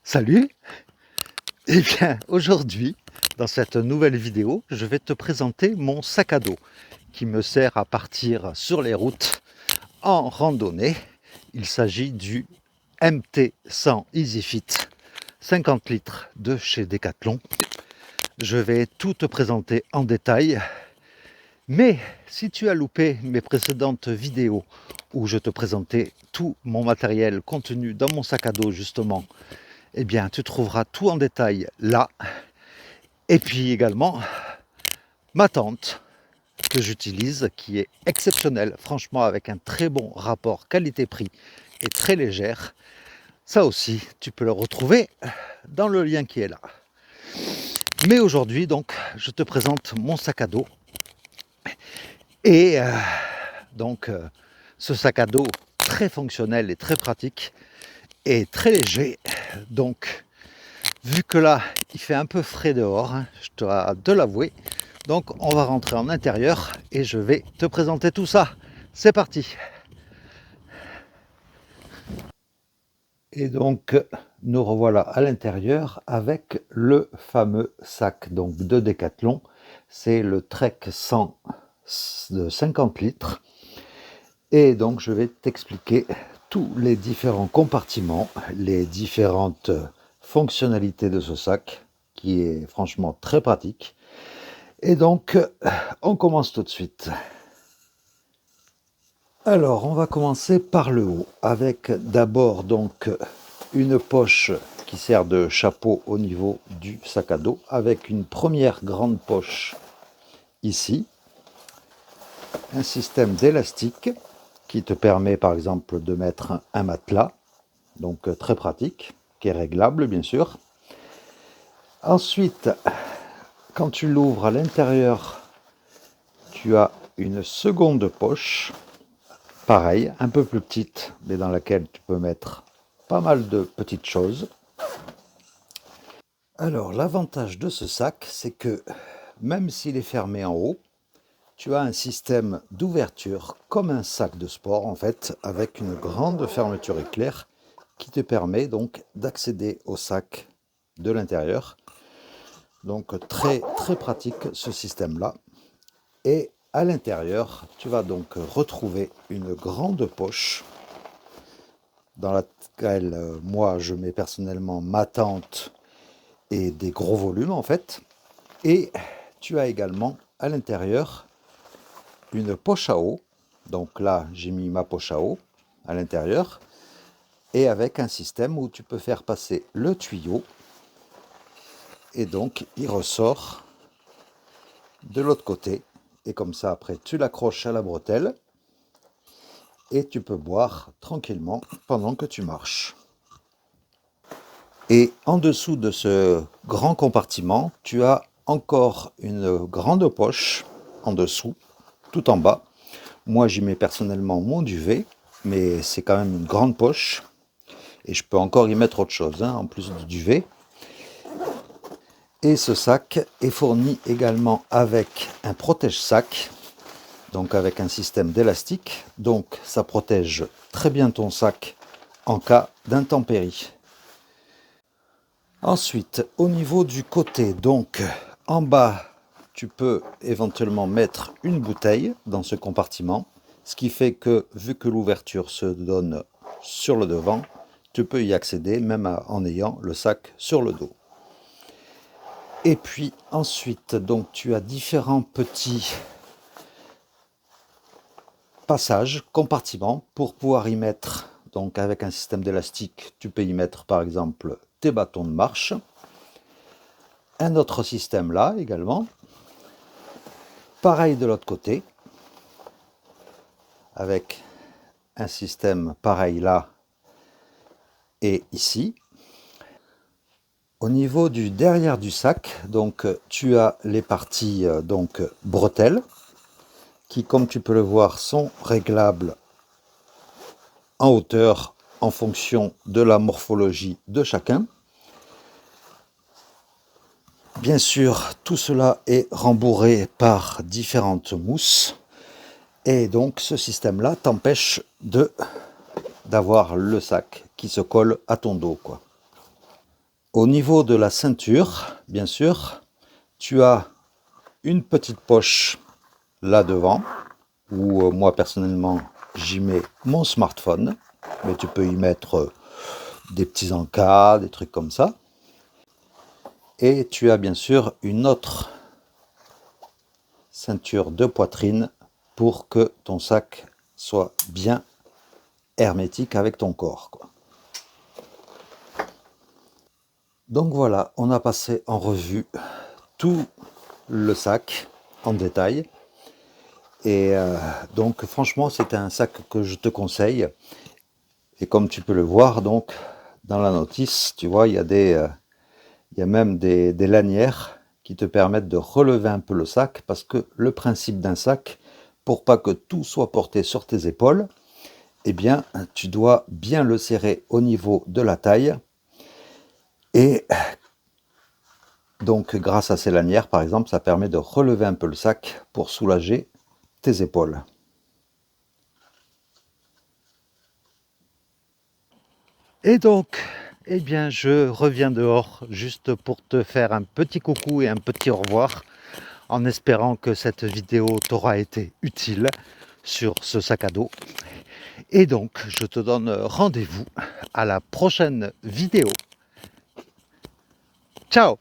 Salut! Eh bien, aujourd'hui, dans cette nouvelle vidéo, je vais te présenter mon sac à dos qui me sert à partir sur les routes en randonnée. Il s'agit du MT100 EasyFit 50 litres de chez Decathlon. Je vais tout te présenter en détail, mais si tu as loupé mes précédentes vidéos où je te présentais tout mon matériel contenu dans mon sac à dos justement, eh bien tu trouveras tout en détail là. Et puis également ma tente que j'utilise, qui est exceptionnelle, franchement avec un très bon rapport qualité-prix et très légère. Ça aussi, tu peux le retrouver dans le lien qui est là. Mais aujourd'hui, donc, je te présente mon sac à dos. Et ce sac à dos très fonctionnel et très pratique et très léger. Donc, vu que là, il fait un peu frais dehors, hein, je dois te l'avouer. Donc, on va rentrer en intérieur et je vais te présenter tout ça. C'est parti! Et donc, nous revoilà à l'intérieur avec le fameux sac donc, de Decathlon. C'est le Trek 100 de 50 litres. Et donc, je vais t'expliquer tous les différents compartiments, les différentes fonctionnalités de ce sac, qui est franchement très pratique. Et donc, on commence tout de suite. Alors, on va commencer par le haut, avec d'abord donc une poche qui sert de chapeau au niveau du sac à dos, avec une première grande poche ici, un système d'élastique qui te permet par exemple de mettre un matelas, donc très pratique, qui est réglable bien sûr. Ensuite, quand tu l'ouvres à l'intérieur, tu as une seconde poche, pareil, un peu plus petite, mais dans laquelle tu peux mettre pas mal de petites choses. Alors, l'avantage de ce sac, c'est que même s'il est fermé en haut, tu as un système d'ouverture comme un sac de sport en fait, avec une grande fermeture éclair qui te permet donc d'accéder au sac de l'intérieur. Donc très très pratique ce système-là. Et à l'intérieur, tu vas donc retrouver une grande poche dans laquelle moi je mets personnellement ma tente et des gros volumes en fait. Et tu as également à l'intérieur une poche à eau. Donc là, j'ai mis ma poche à eau à l'intérieur et avec un système où tu peux faire passer le tuyau et donc il ressort de l'autre côté. Et comme ça, après, tu l'accroches à la bretelle et tu peux boire tranquillement pendant que tu marches. Et en dessous de ce grand compartiment, tu as encore une grande poche en dessous, tout en bas. Moi, j'y mets personnellement mon duvet, mais c'est quand même une grande poche. Et je peux encore y mettre autre chose, hein, en plus du duvet. Et ce sac est fourni également avec un protège-sac, donc avec un système d'élastique. Donc ça protège très bien ton sac en cas d'intempérie. Ensuite, au niveau du côté, donc en bas, tu peux éventuellement mettre une bouteille dans ce compartiment, ce qui fait que, vu que l'ouverture se donne sur le devant, tu peux y accéder même en ayant le sac sur le dos. Et puis ensuite, donc tu as différents petits passages, compartiments, pour pouvoir y mettre, donc avec un système d'élastique, tu peux y mettre par exemple tes bâtons de marche. Un autre système là également. Pareil de l'autre côté, avec un système pareil là et ici. Au niveau du derrière du sac, donc tu as les parties donc bretelles qui, comme tu peux le voir, sont réglables en hauteur en fonction de la morphologie de chacun. Bien sûr, tout cela est rembourré par différentes mousses et donc ce système-là t'empêche d'avoir le sac qui se colle à ton dos, quoi. Au niveau de la ceinture, bien sûr, tu as une petite poche là devant, où moi personnellement j'y mets mon smartphone, mais tu peux y mettre des petits encas, des trucs comme ça. Et tu as bien sûr une autre ceinture de poitrine pour que ton sac soit bien hermétique avec ton corps, quoi. Donc voilà, on a passé en revue tout le sac en détail. Et donc franchement, c'est un sac que je te conseille. Et comme tu peux le voir, donc dans la notice, tu vois, il y a même des lanières qui te permettent de relever un peu le sac, parce que le principe d'un sac, pour pas que tout soit porté sur tes épaules, eh bien, tu dois bien le serrer au niveau de la taille. Et donc, grâce à ces lanières, par exemple, ça permet de relever un peu le sac pour soulager tes épaules. Et donc, eh bien, je reviens dehors juste pour te faire un petit coucou et un petit au revoir, en espérant que cette vidéo t'aura été utile sur ce sac à dos. Et donc, je te donne rendez-vous à la prochaine vidéo. Ciao!